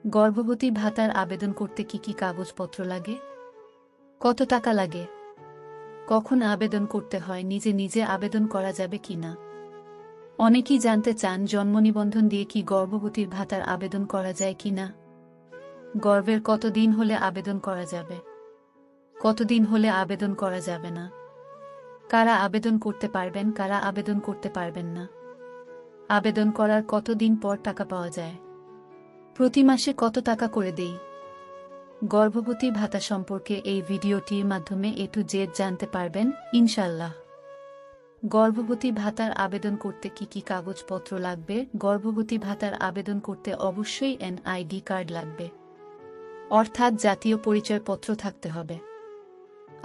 গর্ভবতী ভাতার আবেদন করতে কি কি কাগজপত্র লাগে? কত টাকা লাগে? কখন আবেদন করতে হয়? নিজে নিজে আবেদন করা যাবে কিনা? অনেকেই জানতে চান জন্ম নিবন্ধন দিয়ে কি গর্ভবতীর ভাতার আবেদন করা যায় কিনা। গর্ভের কতদিন হলে আবেদন করা যাবে, কতদিন হলে আবেদন করা যাবে না, কারা আবেদন করতে পারবেন, কারা আবেদন করতে পারবেন না, আবেদন করার কতদিন পর টাকা পাওয়া যায়, প্রতি মাসে কত টাকা করে দেই। গর্ভবতী ভাতা সম্পর্কে এই ভিডিওটির মাধ্যমে A to Z জানতে পারবেন ইনশাল্লাহ। গর্ভবতী ভাতার আবেদন করতে কি কি কাগজপত্র লাগবে? গর্ভবতী ভাতার আবেদন করতে অবশ্যই NID কার্ড লাগবে, অর্থাৎ জাতীয় পরিচয়পত্র থাকতে হবে।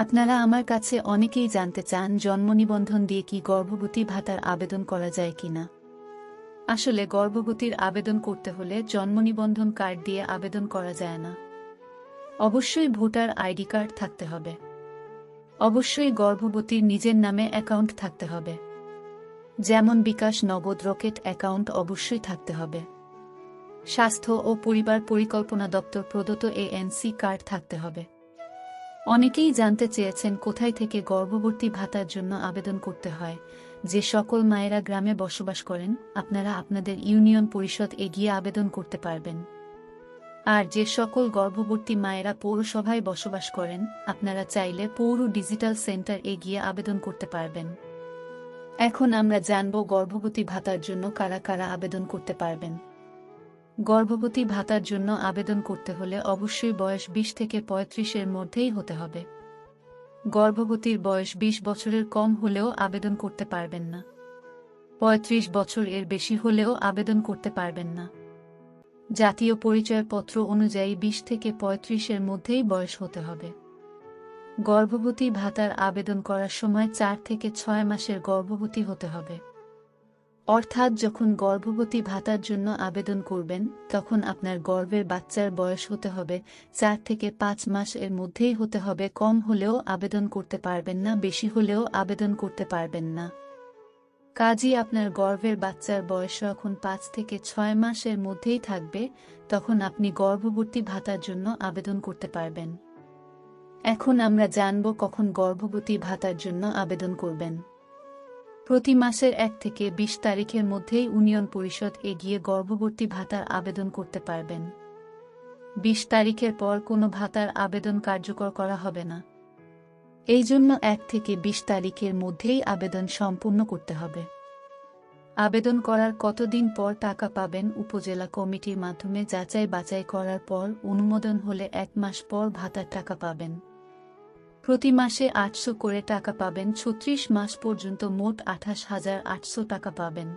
আপনারা আমার কাছে অনেকেই জানতে চান জন্ম নিবন্ধন দিয়ে কি গর্ভবতী ভাতার আবেদন করা যায় কিনা। আসলে গর্ভবতীর আবেদন করতে হলে জন্ম নিবন্ধন কার্ড দিয়ে আবেদন করা যায় না। অবশ্যই ভোটার ID কার্ড থাকতে হবে। অবশ্যই গর্ভবতীর নিজের নামে অ্যাকাউন্ট থাকতে হবে, যেমন বিকাশ, নগদ, রকেট অ্যাকাউন্ট অবশ্যই থাকতে হবে। স্বাস্থ্য ও পরিবার পরিকল্পনা দপ্তর প্রদত্ত ANC কার্ড থাকতে হবে। অনেকেই জানতে চেয়েছেন কোথায় থেকে গর্ভবতী ভাতার জন্য আবেদন করতে হয়। যে সকল মায়েরা গ্রামে বসবাস করেন, আপনারা আপনাদের ইউনিয়ন পরিষদ গিয়ে আবেদন করতে পারবেন। আর যে সকল গর্ভবতী মায়েরা পৌরসভায় বসবাস করেন, আপনারা চাইলে পৌর ডিজিটাল সেন্টার গিয়ে আবেদন করতে পারবেন। এখন আমরা জানব গর্ভবতী ভাতার জন্য কারা কারা আবেদন করতে পারবেন। গর্ভবতী ভাতার জন্য আবেদন করতে হলে অবশ্যই বয়স 20 থেকে 35-এর মধ্যেই হতে হবে। গর্ভবতীর বয়স 20 বছরের কম হলেও আবেদন করতে পারবেন না। 35 বছর এর বেশি হলেও আবেদন করতে পারবেন না। জাতীয় পরিচয়পত্র অনুযায়ী 20 থেকে 35-এর মধ্যেই বয়স হতে হবে। গর্ভবতী ভাতার আবেদন করার সময় 4 থেকে 6 মাসের গর্ভবতী হতে হবে। অর্থাৎ যখন গর্ভবতী ভাতার জন্য আবেদন করবেন, তখন আপনার গর্ভের বাচ্চার বয়স হতে হবে 4 থেকে 5 মাস এর মধ্যেই হতে হবে। কম হলেও আবেদন করতে পারবেন না, বেশি হলেও আবেদন করতে পারবেন না। কাজী আপনার গর্ভের বাচ্চার বয়স যখন 5 থেকে 6 মাসের মধ্যেই থাকবে, তখন আপনি গর্ভবতী ভাতার জন্য আবেদন করতে পারবেন। এখন আমরা জানব কখন গর্ভবতী ভাতার জন্য আবেদন করবেন। প্রতি মাসের 1 থেকে 20 তারিখের মধ্যেই ইউনিয়ন পরিষদ গিয়ে গর্ভবতী ভাতার আবেদন করতে পারবেন। 20 তারিখের পর কোনো ভাতার আবেদন কার্যকর করা হবে না। এই জন্য 1 থেকে 20 তারিখের মধ্যেই আবেদন সম্পূর্ণ করতে হবে। আবেদন করার কতদিন পর টাকা পাবেন? উপজেলা কমিটির মাধ্যমে যাচাই বাছাই করার পর অনুমোদন হলে 1 মাস পর ভাতার টাকা পাবেন। প্রতি মাসে 800 করে টাকা পাবেন। 36 মাস পর্যন্ত মোট 28,800 টাকা পাবেন।